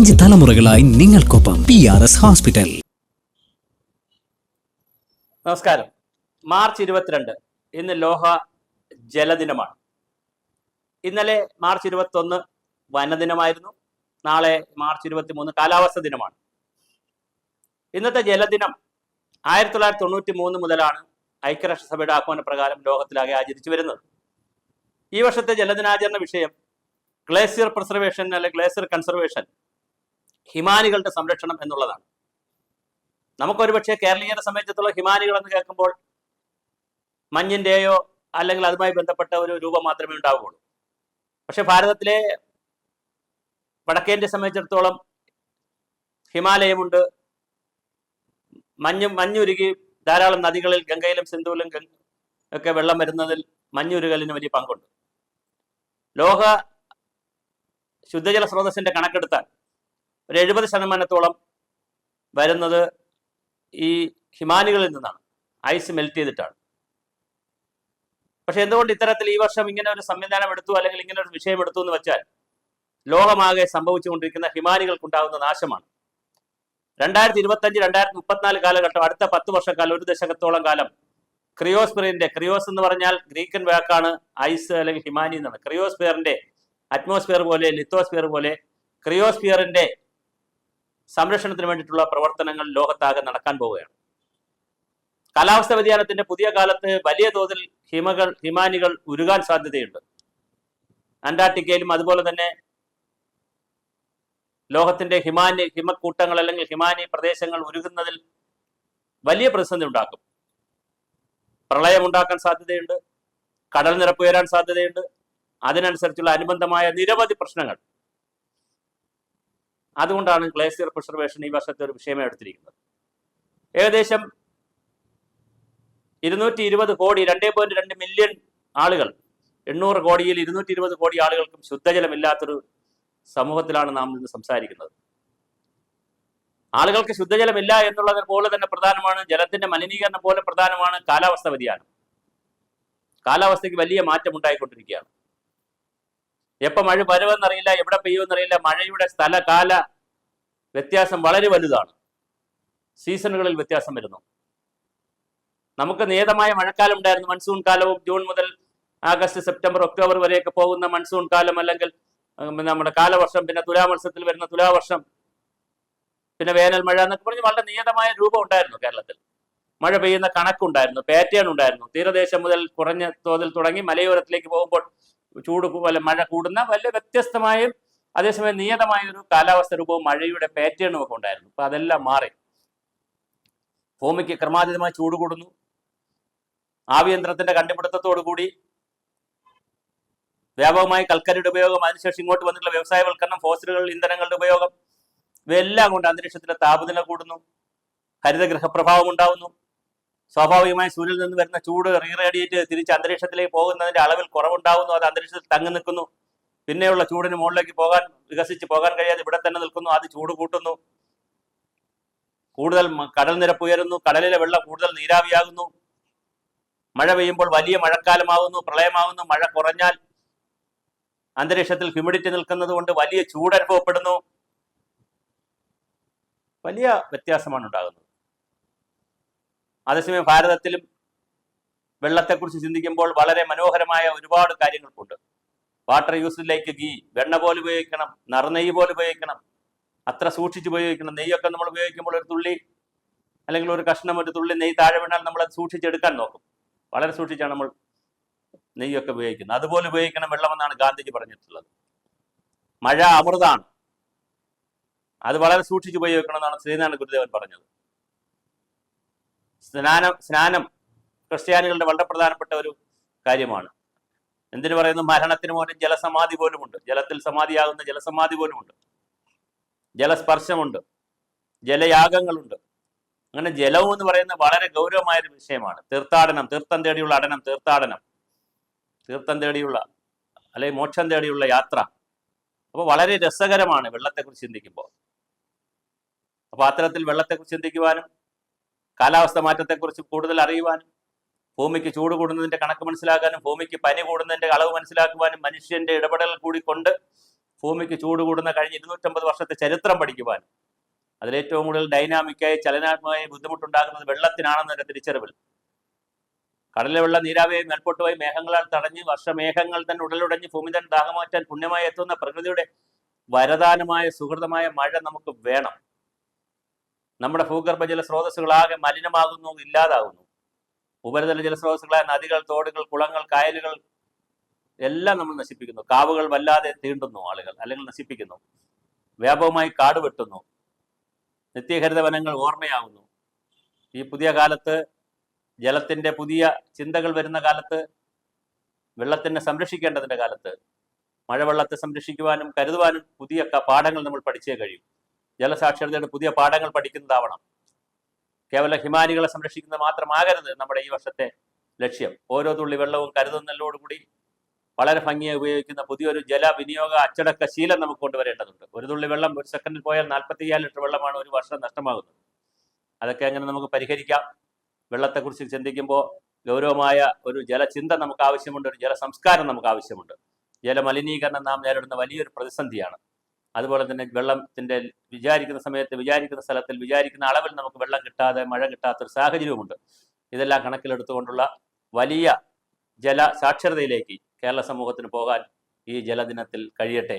5 തലമുറകളായി നിങ്ങൾക്കൊപ്പം PRS hospital. നമസ്കാരം. മാർച്ച് 22 ഇന്ന് ലോക ജലദിനമാണ്. ഇന്നലെ മാർച്ച് 21 വനദിനമായിരുന്നു. നാളെ മാർച്ച് 23 കാലാവസ്ഥ ദിനമാണ്. ഇന്നത്തെ ജലദിനം 1993 മുതലാണ് ഐക്യരാഷ്ട്രസഭയുടെ ആഹ്വാനപ്രകാരം ലോകത്തിലാകെ ആചരിച്ചു വരുന്നത്. ഈ വർഷത്തെ ജലദിനാചരണ വിഷയം ഗ്ലേസിയർ പ്രിസർവേഷൻ അല്ലെങ്കിൽ ഗ്ലേസിയർ കൺസർവേഷൻ, ഹിമാനികളുടെ സംരക്ഷണം എന്നുള്ളതാണ്. നമുക്കൊരു പക്ഷേ കേരളീയരെ സംബന്ധിച്ചിടത്തോളം ഹിമാനികൾ എന്ന് കേൾക്കുമ്പോൾ മഞ്ഞിൻ്റെയോ അല്ലെങ്കിൽ അതുമായി ബന്ധപ്പെട്ട ഒരു രൂപം മാത്രമേ ഉണ്ടാവുകയുള്ളൂ. പക്ഷെ ഭാരതത്തിലെ വടക്കേന്ത്യയെ സംബന്ധിച്ചിടത്തോളം ഹിമാലയമുണ്ട്. മഞ്ഞുരുകി ധാരാളം നദികളിൽ ഗംഗയിലും സിന്ധുവിലും ഒക്കെ വെള്ളം വരുന്നതിൽ മഞ്ഞുരുകലിന് വലിയ പങ്കുണ്ട്. ലോക ശുദ്ധജല സ്രോതസ്സിന്റെ കണക്കെടുത്താൽ ഒരു 70% വരുന്നത് ഈ ഹിമാനികളിൽ നിന്നാണ്, ഐസ് മെൽറ്റ് ചെയ്തിട്ടാണ്. പക്ഷെ എന്തുകൊണ്ട് ഇത്തരത്തിൽ ഈ വർഷം ഇങ്ങനെ ഒരു സംവിധാനം എടുത്തു അല്ലെങ്കിൽ ഇങ്ങനെ ഒരു വിഷയം എടുത്തു എന്ന് വെച്ചാൽ ലോകമാകെ സംഭവിച്ചുകൊണ്ടിരിക്കുന്ന ഹിമാനികൾക്കുണ്ടാകുന്ന നാശമാണ്. 2025-2034 കാലഘട്ടം, അടുത്ത 10 വർഷക്കാലം, ഒരു ദശകത്തോളം കാലം ക്രിയോസ്ഫിയറിന്റെ, ക്രിയോസ് എന്ന് പറഞ്ഞാൽ ഗ്രീക്കൻ വാക്കാണ് ഐസ് അല്ലെങ്കിൽ ഹിമാനി എന്നാണ്. ക്രിയോസ്ഫിയറിന്റെ അറ്റ്മോസ്ഫിയർ പോലെ ലിത്തോസ്ഫിയർ പോലെ ക്രിയോസ്ഫിയറിന്റെ സംരക്ഷണത്തിന് വേണ്ടിയിട്ടുള്ള പ്രവർത്തനങ്ങൾ ലോകത്താകെ നടക്കാൻ പോവുകയാണ്. കാലാവസ്ഥ വ്യതിയാനത്തിന്റെ പുതിയ കാലത്ത് വലിയ തോതിൽ ഹിമാനികൾ ഉരുകാൻ സാധ്യതയുണ്ട്. അന്റാർട്ടിക്കയിലും അതുപോലെ തന്നെ ലോകത്തിന്റെ ഹിമക്കൂട്ടങ്ങൾ അല്ലെങ്കിൽ ഹിമാനി പ്രദേശങ്ങൾ ഉരുകുന്നതിൽ വലിയ പ്രതിസന്ധി ഉണ്ടാക്കും. പ്രളയം ഉണ്ടാക്കാൻ സാധ്യതയുണ്ട്, കടൽ നിരപ്പ് ഉയരാൻ സാധ്യതയുണ്ട്. അതിനനുസരിച്ചുള്ള അനുബന്ധമായ നിരവധി പ്രശ്നങ്ങൾ. അതുകൊണ്ടാണ് ഗ്ലേസിയർ പ്രിസർവേഷൻ ഈ വർഷത്തെ ഒരു വിഷയമായി എടുത്തിരിക്കുന്നത്. ഏകദേശം 220 കോടി, 2.2 മില്യൺ ആളുകൾ, 800 കോടിയിൽ 220 കോടി ആളുകൾക്കും ശുദ്ധജലമില്ലാത്തൊരു സമൂഹത്തിലാണ് നാം ഇന്ന് സംസാരിക്കുന്നത്. ആളുകൾക്ക് ശുദ്ധജലമില്ല എന്നുള്ളത് പോലെ തന്നെ പ്രധാനമാണ് ജലത്തിന്റെ മലിനീകരണം പോലെ പ്രധാനമാണ് കാലാവസ്ഥ വ്യതിയാനം. കാലാവസ്ഥയ്ക്ക് വലിയ മാറ്റം ഉണ്ടായിക്കൊണ്ടിരിക്കുകയാണ്. എപ്പോൾ മഴ വരുമെന്നറിയില്ല, എവിടെ പെയ്യുമെന്നറിയില്ല. മഴയുടെ സ്ഥലകാല വ്യത്യാസം വളരെ വലുതാണ്. സീസണുകളിൽ വ്യത്യാസം വരുന്നു. നമുക്ക് നിയതമായ മഴക്കാലം ഉണ്ടായിരുന്നു. മൺസൂൺ കാലവും ജൂൺ മുതൽ ആഗസ്റ്റ്, സെപ്റ്റംബർ, ഒക്ടോബർ വരെയൊക്കെ പോകുന്ന മൺസൂൺ കാലം, അല്ലെങ്കിൽ നമ്മുടെ കാലവർഷം, പിന്നെ തുലാമത്സരത്തിൽ വരുന്ന തുലാവർഷം, പിന്നെ വേനൽ മഴ എന്നൊക്കെ പറഞ്ഞ് വളരെ നിയതമായ രൂപം ഉണ്ടായിരുന്നു. കേരളത്തിൽ മഴ പെയ്യുന്ന കണക്കുണ്ടായിരുന്നു, പാറ്റേൺ ഉണ്ടായിരുന്നു. തീരദേശം മുതൽ കുറഞ്ഞ തോതിൽ തുടങ്ങി മലയോരത്തിലേക്ക് പോകുമ്പോൾ മഴ കൂടുന്ന വലിയ വ്യത്യസ്തമായും അതേസമയം നിയതമായ ഒരു കാലാവസ്ഥ രൂപവും മഴയുടെ പാറ്റേണും ഒക്കെ ഉണ്ടായിരുന്നു. അപ്പൊ അതെല്ലാം മാറി. ഭൂമിക്ക് ക്രമാതീതമായി ചൂട് കൂടുന്നു. ആവിയന്ത്രത്തിന്റെ കണ്ടുപിടുത്തത്തോടു കൂടി വ്യാപകമായി കൽക്കരിയുടെ ഉപയോഗം, അതിനുശേഷം ഇങ്ങോട്ട് വന്നിട്ടുള്ള വ്യവസായവൽക്കരണം, ഫോസിലുകൾ ഇന്ധനങ്ങളുടെ ഉപയോഗം, ഇവയെല്ലാം കൊണ്ട് അന്തരീക്ഷത്തിലെ താപനില കൂടുന്നു, ഹരിതഗൃഹപ്രഭാവം ഉണ്ടാവുന്നു. സ്വാഭാവികമായി സൂര്യനിൽ നിന്ന് വരുന്ന ചൂട് റീറേഡിയേറ്റ് തിരിച്ച് അന്തരീക്ഷത്തിലേക്ക് പോകുന്നതിന്റെ അളവിൽ കുറവുണ്ടാവുന്നു. അത് അന്തരീക്ഷത്തിൽ തങ്ങി നിൽക്കുന്നു. പിന്നെയുള്ള ചൂടിന് മുകളിലേക്ക് വികസിച്ച് പോകാൻ കഴിയാതെ ഇവിടെ തന്നെ നിൽക്കുന്നു. അത് ചൂട് കൂട്ടുന്നു. കൂടുതൽ കടൽ നിരപ്പ് ഉയരുന്നു. കടലിലെ വെള്ളം കൂടുതൽ നീരാവിയാകുന്നു. മഴ പെയ്യുമ്പോൾ വലിയ മഴക്കാലമാകുന്നു, പ്രളയമാകുന്നു. മഴ കുറഞ്ഞാൽ അന്തരീക്ഷത്തിൽ ഹ്യൂമിഡിറ്റി നിൽക്കുന്നത് കൊണ്ട് വലിയ ചൂട് അനുഭവപ്പെടുന്നു. വലിയ വ്യത്യാസമാണ് ഉണ്ടാകുന്നത്. അതേസമയം ഭാരതത്തിലും വെള്ളത്തെക്കുറിച്ച് ചിന്തിക്കുമ്പോൾ വളരെ മനോഹരമായ ഒരുപാട് കാര്യങ്ങൾക്കുണ്ട്. വാട്ടർ യൂസിലേക്ക് വെണ്ണ പോലെ ഉപയോഗിക്കണം, നറുനെയ്യ് പോലെ ഉപയോഗിക്കണം, അത്ര സൂക്ഷിച്ച് ഉപയോഗിക്കണം. നെയ്യൊക്കെ നമ്മൾ ഉപയോഗിക്കുമ്പോൾ ഒരു തുള്ളി അല്ലെങ്കിൽ ഒരു കഷ്ണം, ഒരു തുള്ളി നെയ്യ് താഴെ വീണാൽ നമ്മൾ അത് സൂക്ഷിച്ചെടുക്കാൻ നോക്കും. വളരെ സൂക്ഷിച്ചാണ് നമ്മൾ നെയ്യൊക്കെ ഉപയോഗിക്കുന്നത്. അതുപോലെ ഉപയോഗിക്കണം വെള്ളമെന്നാണ് ഗാന്ധിജി പറഞ്ഞിട്ടുള്ളത്. മഴ അമൃതാണ്, അത് വളരെ സൂക്ഷിച്ച് ഉപയോഗിക്കണം എന്നാണ് ശ്രീനാരായണ ഗുരുദേവൻ പറഞ്ഞത്. സ്നാനം ക്രിസ്ത്യാനികളുടെ വളരെ പ്രധാനപ്പെട്ട ഒരു കാര്യമാണ്. എന്തിനു പറയുന്നു? മരണത്തിന് പോലും ജലസമാധി പോലുമുണ്ട്. ജലത്തിൽ സമാധിയാകുന്ന ജലസമാധി പോലുമുണ്ട്. ജലസ്പർശമുണ്ട്, ജലയാഗങ്ങളുണ്ട്. അങ്ങനെ ജലവും എന്ന് പറയുന്നത് വളരെ ഗൗരവമായൊരു വിഷയമാണ്. തീർത്ഥാടനം, തീർത്ഥം തേടിയുള്ള അടനം, തീർത്ഥം തേടിയുള്ള അല്ലെങ്കിൽ മോക്ഷം തേടിയുള്ള യാത്ര. അപ്പോൾ വളരെ രസകരമാണ് വെള്ളത്തെക്കുറിച്ച് ചിന്തിക്കുമ്പോൾ. അപ്പോൾ അത്തരത്തിൽ വെള്ളത്തെക്കുറിച്ച് ചിന്തിക്കുവാനും കാലാവസ്ഥ മാറ്റത്തെക്കുറിച്ച് കൂടുതൽ അറിയുവാനും ഭൂമിക്ക് ചൂട് കൂടുന്നതിന്റെ കണക്ക് മനസ്സിലാക്കാനും ഭൂമിക്ക് പനി കൂടുന്നതിന്റെ അളവ് മനസ്സിലാക്കുവാനും മനുഷ്യന്റെ ഇടപെടൽ കൂടി കൊണ്ട് ഭൂമിക്ക് ചൂട് കൂടുന്ന കഴിഞ്ഞ 250 വർഷത്തെ ചരിത്രം പഠിക്കുവാനും അതിലേറ്റവും കൂടുതൽ ഡൈനാമിക്കായി ചലനാത്മകമായി ബുദ്ധിമുട്ടുണ്ടാകുന്നത് വെള്ളത്തിനാണെന്നൊരു തിരിച്ചറിവിൽ കടലിലെ വെള്ളം നീരാവിയായി മേൽപോട്ട് പോയി മേഘങ്ങളാൽ തടഞ്ഞ് വർഷമേഘങ്ങൾ തന്നെ ഉടലുടഞ്ഞ് ഭൂമി തന്നെ ദാഹമാറ്റാൻ പുണ്യമായി എത്തുന്ന പ്രകൃതിയുടെ വരദാനമായ സുഹൃതമായ മഴ നമുക്ക് വേണം. നമ്മുടെ ഭൂഗർഭ ജല സ്രോതസ്സുകളാകെ മലിനമാകുന്നു, ഇല്ലാതാകുന്നു. ഉപരിതല ജലസ്രോതസ്സുകളായ നദികൾ, തോടുകൾ, കുളങ്ങൾ, കായലുകൾ എല്ലാം നമ്മൾ നശിപ്പിക്കുന്നു. കാവുകൾ വല്ലാതെ തീണ്ടുന്നു ആളുകൾ, അല്ലെങ്കിൽ നശിപ്പിക്കുന്നു. വ്യാപകമായി കാട് വെട്ടുന്നു. നിത്യഹരിത വനങ്ങൾ ഓർമ്മയാകുന്നു. ഈ പുതിയ കാലത്ത്, ജലത്തിന്റെ പുതിയ ചിന്തകൾ വരുന്ന കാലത്ത്, വെള്ളത്തിനെ സംരക്ഷിക്കേണ്ടതിന്റെ കാലത്ത്, മഴവെള്ളത്തെ സംരക്ഷിക്കുവാനും കരുതുവാനും പുതിയ പാഠങ്ങൾ നമ്മൾ പഠിച്ചേ കഴിയും. ജലസാക്ഷരതയുടെ പുതിയ പാഠങ്ങൾ പഠിക്കുന്നതാവണം. കേവലം ഹിമാനികളെ സംരക്ഷിക്കുന്നത് മാത്രമാകരുത് നമ്മുടെ ഈ വർഷത്തെ ലക്ഷ്യം. ഓരോ തുള്ളി വെള്ളവും കരുതുന്നതോടുകൂടി വളരെ ഭംഗിയായി ഉപയോഗിക്കുന്ന പുതിയൊരു ജലവിനിയോഗ അച്ചടക്ക ശീലം നമുക്ക് കൊണ്ടുവരേണ്ടതുണ്ട്. ഒരു തുള്ളി വെള്ളം ഒരു സെക്കൻഡിൽ പോയാൽ 45 ലിറ്റർ വെള്ളമാണ് ഒരു വർഷം നഷ്ടമാകുന്നത്. അതൊക്കെ എങ്ങനെ നമുക്ക് പരിഹരിക്കാം? വെള്ളത്തെക്കുറിച്ച് ചിന്തിക്കുമ്പോൾ ഗൗരവമായ ഒരു ജലചിന്ത നമുക്ക് ആവശ്യമുണ്ട്, ഒരു ജലസംസ്കാരം നമുക്ക് ആവശ്യമുണ്ട്. ജലമലിനീകരണം നാം നേരിടുന്ന വലിയൊരു പ്രതിസന്ധിയാണ്. അതുപോലെ തന്നെ വെള്ളത്തിന്റെ വിചാരിക്കുന്ന സമയത്ത്, വിചാരിക്കുന്ന സ്ഥലത്തിൽ, വിചാരിക്കുന്ന അളവിൽ നമുക്ക് വെള്ളം കിട്ടാതെ, മഴ കിട്ടാത്തൊരു സാഹചര്യവുമുണ്ട്. ഇതെല്ലാം കണക്കിലെടുത്തുകൊണ്ടുള്ള വലിയ ജല സാക്ഷരതയിലേക്ക് കേരള സമൂഹത്തിന് പോകാൻ ഈ ജലദിനത്തിൽ കഴിയട്ടെ.